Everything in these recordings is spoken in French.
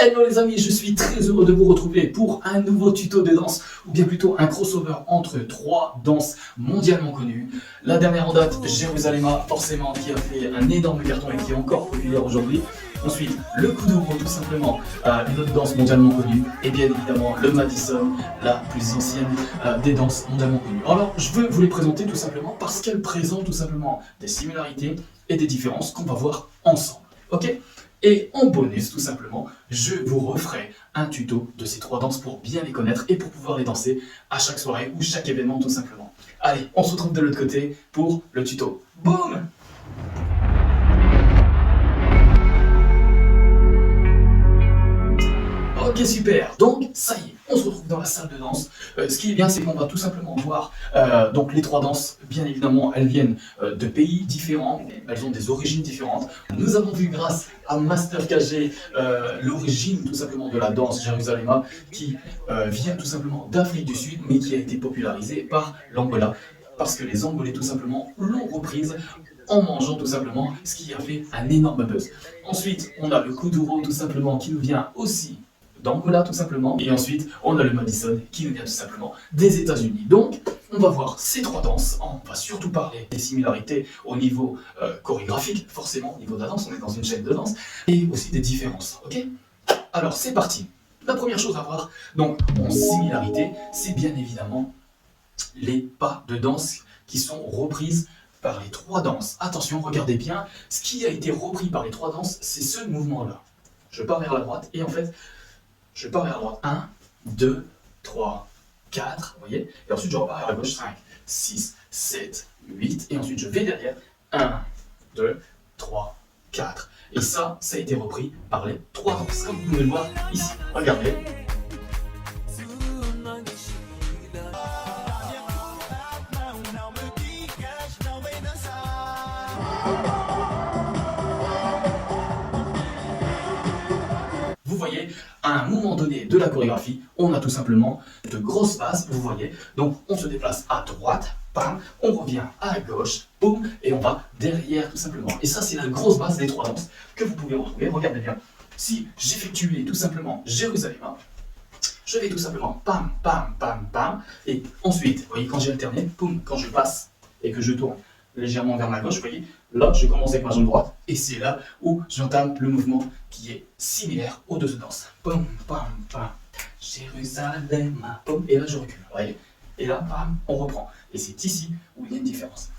Hello les amis, je suis très heureux de vous retrouver pour un nouveau tuto de danse, ou bien plutôt un crossover entre trois danses mondialement connues. La dernière en date, Jérusalema, forcément, qui a fait un énorme carton et qui est encore populaire aujourd'hui. Ensuite, le Kuduro, tout simplement, une autre danse mondialement connue. Et bien évidemment, le Madison, la plus ancienne des danses mondialement connues. Alors, je veux vous les présenter tout simplement parce qu'elles présentent tout simplement des similarités et des différences qu'on va voir ensemble. Ok ? Et en bonus, tout simplement, je vous referai un tuto de ces trois danses pour bien les connaître et pour pouvoir les danser à chaque soirée ou chaque événement, tout simplement. Allez, on se retrouve de l'autre côté pour le tuto. Boum! Ok, super. Donc, ça y est, on se retrouve dans la salle de danse. Ce qui est bien, c'est qu'on va tout simplement voir donc les trois danses. Bien évidemment, elles viennent de pays différents, elles ont des origines différentes. Nous avons vu grâce à Master KG l'origine tout simplement de la danse Jérusalema qui vient tout simplement d'Afrique du Sud, mais qui a été popularisée par l'Angola. Parce que les Angolais tout simplement l'ont reprise en mangeant tout simplement, ce qui a fait un énorme buzz. Ensuite, on a le Kuduro tout simplement qui nous vient aussi d'Angola tout simplement, et ensuite on a le Madison qui nous vient tout simplement des États-Unis. Donc on va voir ces trois danses, on va surtout parler des similarités au niveau chorégraphique, forcément au niveau de la danse, on est dans une chaîne de danse, et aussi des différences, ok? Alors c'est parti. La première chose à voir, donc en similarité, c'est bien évidemment les pas de danse qui sont reprises par les trois danses. Attention, regardez bien, ce qui a été repris par les trois danses, c'est ce mouvement-là. Je pars vers la droite, et en fait, je pars vers la droite, 1, 2, 3, 4, vous voyez, et ensuite je repars vers la gauche, 5, 6, 7, 8, et ensuite je vais derrière, 1, 2, 3, 4. Et ça a été repris par les trois danses, comme vous pouvez le voir ici. Regardez. Vous voyez, à un moment donné de la chorégraphie, on a tout simplement de grosses bases, vous voyez. Donc on se déplace à droite, bam, on revient à gauche, boum, et on va derrière tout simplement. Et ça, c'est la grosse base des trois danses que vous pouvez retrouver. Regardez bien. Si j'effectuais tout simplement Jérusalema, je vais tout simplement pam, pam, pam, pam, et ensuite, vous voyez, quand j'ai alterné, boum, quand je passe et que je tourne légèrement vers ma gauche, vous voyez, là je commence avec ma jambe droite et c'est là où j'entame le mouvement qui est similaire aux deux danses. Pam, pam, pam, Jérusalem, pam, et là je recule, vous voyez, et là, pam, on reprend. Et c'est ici où il y a une différence.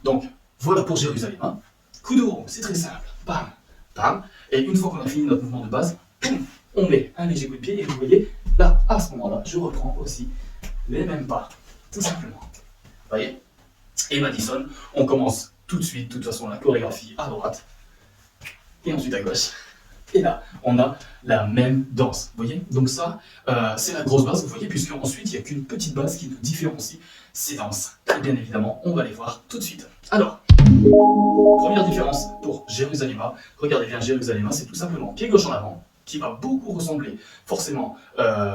Donc, voilà pour Jérusalem. Kuduro, c'est très simple, pam, pam, et une fois qu'on a fini notre mouvement de base, boum, on met un léger coup de pied et vous voyez, là, à ce moment-là, je reprends aussi les mêmes pas, tout simplement. Vous voyez? Et Madison, on commence tout de suite, de toute façon, la chorégraphie à droite, et ensuite à gauche. Et là, on a la même danse, vous voyez? Donc ça, c'est la grosse base, vous voyez, puisque ensuite, il n'y a qu'une petite base qui nous différencie ces danses. Et bien évidemment, on va les voir tout de suite. Alors, première différence pour Jérusalema. Regardez bien, Jérusalema, c'est tout simplement pied gauche en avant, qui va beaucoup ressembler forcément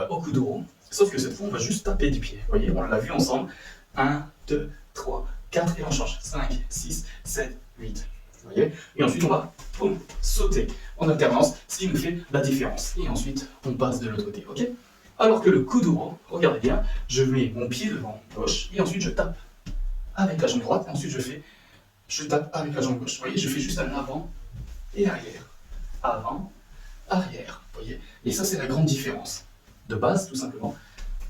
au Kuduro, sauf que cette fois, on va juste taper du pied. Vous voyez, on l'a vu ensemble. 1, 2, 3, 4, et on change. 5, 6, 7, 8. Vous voyez? Et ensuite, on va boum, sauter en alternance, ce qui nous fait la différence. Et ensuite, on passe de l'autre côté. Ok? Alors que le Kuduro, regardez bien, je mets mon pied devant gauche, et ensuite je tape avec la jambe droite, et ensuite je tape avec la jambe gauche. Vous voyez? Je fais juste un avant et arrière. Avant, arrière. Vous voyez? Et ça, c'est la grande différence de base, tout simplement,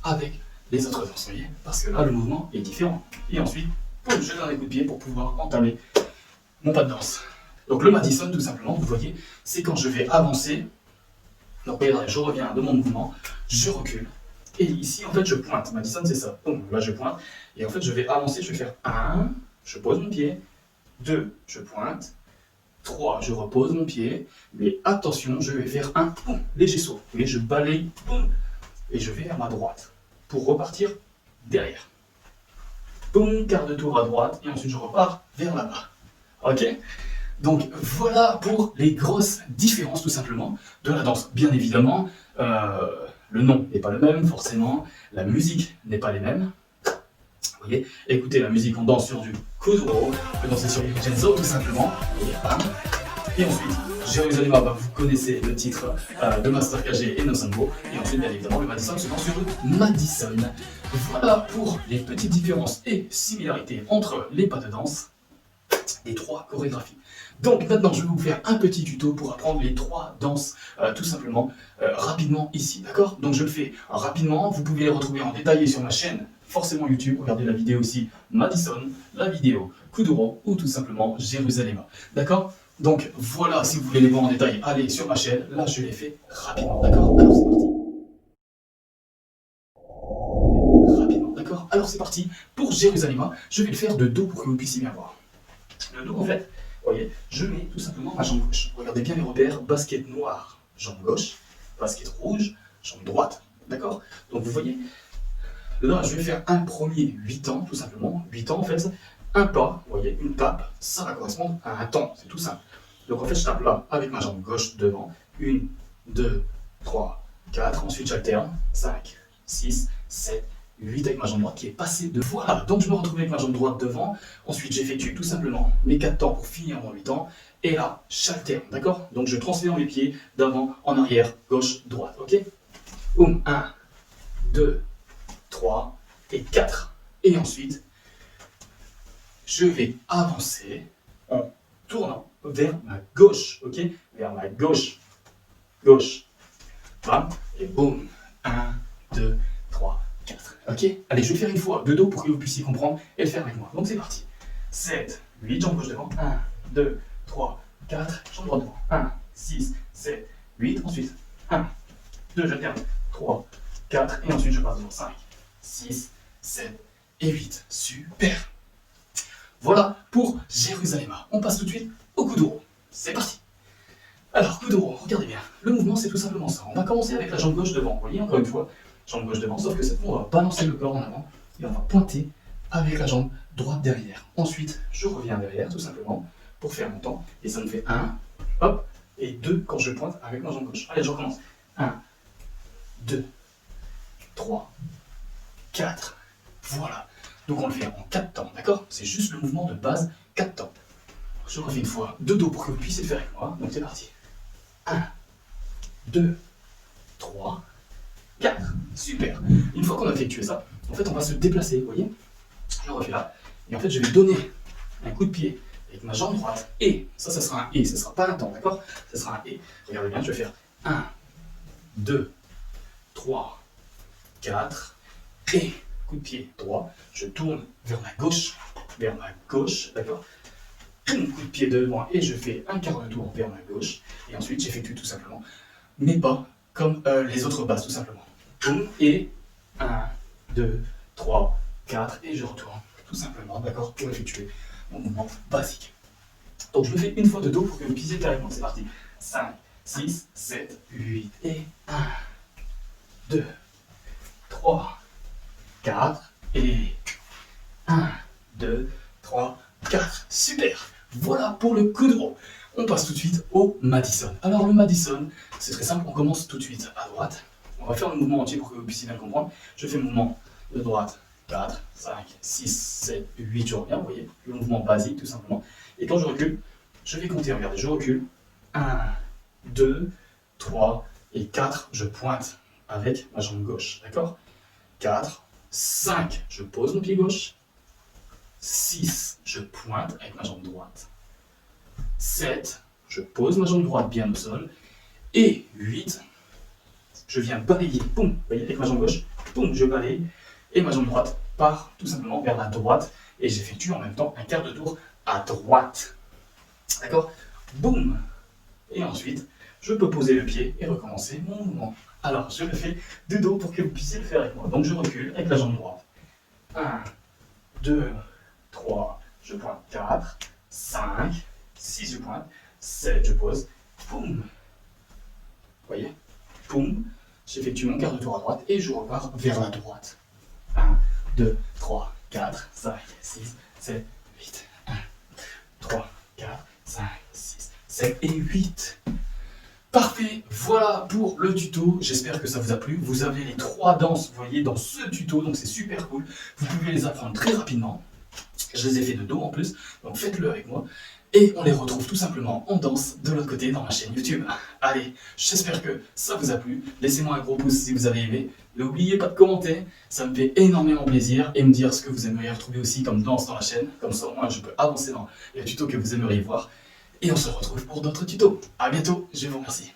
avec les autres danses, vous voyez, parce que là le mouvement est différent. Et ensuite, boum, je donne un coup de pied pour pouvoir entamer mon pas de danse. Donc le Madison, tout simplement, vous voyez, c'est quand je vais avancer. Donc regardez, je reviens de mon mouvement, je recule, et ici en fait je pointe. Madison, c'est ça. Boum, là je pointe, et en fait je vais avancer, je vais faire 1, je pose mon pied, 2, je pointe, 3, je repose mon pied, mais attention, je vais faire un boum, léger saut. Vous voyez, je balaye, boum, et je vais vers ma droite pour repartir derrière. Boum, quart de tour à droite, et ensuite je repars vers là-bas. Ok? Donc voilà pour les grosses différences tout simplement de la danse. Bien évidemment, le nom n'est pas le même, forcément, la musique n'est pas les mêmes. Vous voyez, écoutez la musique, on danse sur du Kuduro, on peut danser sur du Vincenzo tout simplement, et bam, et ensuite Jérusalem, bah, vous connaissez le titre de Master KG et Nosambo. Et ensuite, bien évidemment, le Madison se lance sur le Madison. Voilà pour les petites différences et similarités entre les pas de danse des trois chorégraphies. Donc maintenant, je vais vous faire un petit tuto pour apprendre les trois danses tout simplement rapidement ici, d'accord? Donc je le fais rapidement, vous pouvez les retrouver en détaillé sur ma chaîne, forcément YouTube, regardez la vidéo aussi Madison, la vidéo Kuduro ou tout simplement Jérusalem, d'accord? Donc voilà, si vous voulez les voir en détail, allez sur ma chaîne, là je les fais rapidement, d'accord? Alors c'est parti. Rapidement, d'accord? Alors c'est parti, pour Jérusalem, je vais le faire de dos pour que vous puissiez bien voir. Le dos en fait, vous voyez, je mets tout simplement ma jambe gauche. Regardez bien les repères, basket noir, jambe gauche, basket rouge, jambe droite, d'accord? Donc vous voyez, là je vais faire un premier 8 ans, tout simplement. 8 ans en fait, un pas, vous voyez, une tape, ça va correspondre à un temps, c'est tout simple. Donc en fait je tape là avec ma jambe gauche devant, 1, 2, 3, 4, ensuite j'alterne, 5, 6, 7, 8 avec ma jambe droite qui est passée de... Voilà, donc je me retrouve avec ma jambe droite devant, ensuite j'effectue tout simplement mes 4 temps pour finir mon 8 ans, et là, j'alterne, d'accord? Donc je transfère mes pieds d'avant en arrière, gauche, droite, ok? 1, 2, 3 et 4. Et ensuite, je vais avancer en tournant vers ma gauche, ok? Vers ma gauche, gauche, bam, et boum, 1, 2, 3, 4. Ok? Allez, je vais faire une fois de dos pour que vous puissiez comprendre et le faire avec moi. Donc c'est parti. 7, 8, jambes gauche devant. 1, 2, 3, 4, jambes droite devant. 1, 6, 7, 8. Ensuite, 1, 2, j'alterne. 3, 4. Et ensuite, je passe devant. 5, 6, 7 et 8. Super. Voilà pour Jérusalem. On passe tout de suite au Kuduro. C'est parti. Alors, Kuduro, regardez bien. Le mouvement, c'est tout simplement ça. On va commencer avec la jambe gauche devant. Vous voyez, encore une fois, jambe gauche devant, sauf que cette fois, on va balancer le corps en avant et on va pointer avec la jambe droite derrière. Ensuite, je reviens derrière, tout simplement, pour faire mon temps. Et ça me fait 1, hop, et 2 quand je pointe avec ma jambe gauche. Allez, je recommence. 1, 2, 3, 4. Voilà. Donc on le fait en 4 temps, d'accord? C'est juste le mouvement de base, 4 temps. Je refais une fois de dos pour que vous puissiez le faire avec moi. Donc c'est parti. 1, 2, 3, 4. Super. Une fois qu'on a effectué ça, en fait, on va se déplacer, vous voyez? Je refais là. Et en fait, je vais donner un coup de pied avec ma jambe droite. Et ça sera un et. Ce ne sera pas un temps, d'accord? Ce sera un et. Regardez bien, je vais faire 1, 2, 3, 4. Et coup de pied droit. Je tourne vers ma gauche, d'accord? Coup de pied devant et je fais un quart de tour vers ma gauche. Et ensuite, j'effectue tout simplement mes pas comme les autres bases, tout simplement. Et 1, 2, 3, 4, et je retourne, tout simplement, d'accord, pour effectuer mon mouvement basique. Donc je le fais une fois de dos pour que vous puissiez faire avec moi. C'est parti. 5, 6, 7, 8, et 1, 2, 3, 4, et 1, 2, 3, 4. Super. Voilà pour le Kuduro. On passe tout de suite au Madison. Alors le Madison, c'est très simple, on commence tout de suite à droite. On va faire le mouvement entier pour que vous puissiez bien comprendre. Je fais le mouvement de droite, 4, 5, 6, 7, 8, je reviens, vous voyez, le mouvement basique tout simplement. Et quand je recule, je vais compter, regardez, je recule, 1, 2, 3 et 4, je pointe avec ma jambe gauche, d'accord? 4, 5, je pose mon pied gauche, 6, je pointe avec ma jambe droite, 7, je pose ma jambe droite bien au sol, et 8, je viens balayer, boum, vous voyez, avec ma jambe gauche, boum, je balaye, et ma jambe droite part tout simplement vers la droite, et j'effectue en même temps un quart de tour à droite. D'accord? Boum! Et ensuite, je peux poser le pied et recommencer mon mouvement. Alors, je le fais de dos pour que vous puissiez le faire avec moi. Donc, je recule avec la jambe droite. 1, 2, 3, je pointe 4, 5, 6, je pointe, 7, je pose, boum! Vous voyez? Boum! J'effectue mon quart de tour à droite et je repars vers la droite. 1, 2, 3, 4, 5, 6, 7, 8. 1, 3, 4, 5, 6, 7 et 8. Parfait, voilà pour le tuto, j'espère que ça vous a plu. Vous avez les 3 danses, vous voyez, dans ce tuto, donc c'est super cool. Vous pouvez les apprendre très rapidement. Je les ai fait de dos en plus, donc faites-le avec moi. et on les retrouve tout simplement en danse de l'autre côté dans ma chaîne YouTube. Allez, j'espère que ça vous a plu. Laissez-moi un gros pouce si vous avez aimé. N'oubliez pas de commenter, ça me fait énormément plaisir. Et me dire ce que vous aimeriez retrouver aussi comme danse dans la chaîne. Comme ça, moi, je peux avancer dans les tutos que vous aimeriez voir. Et on se retrouve pour d'autres tutos. A bientôt, je vous remercie.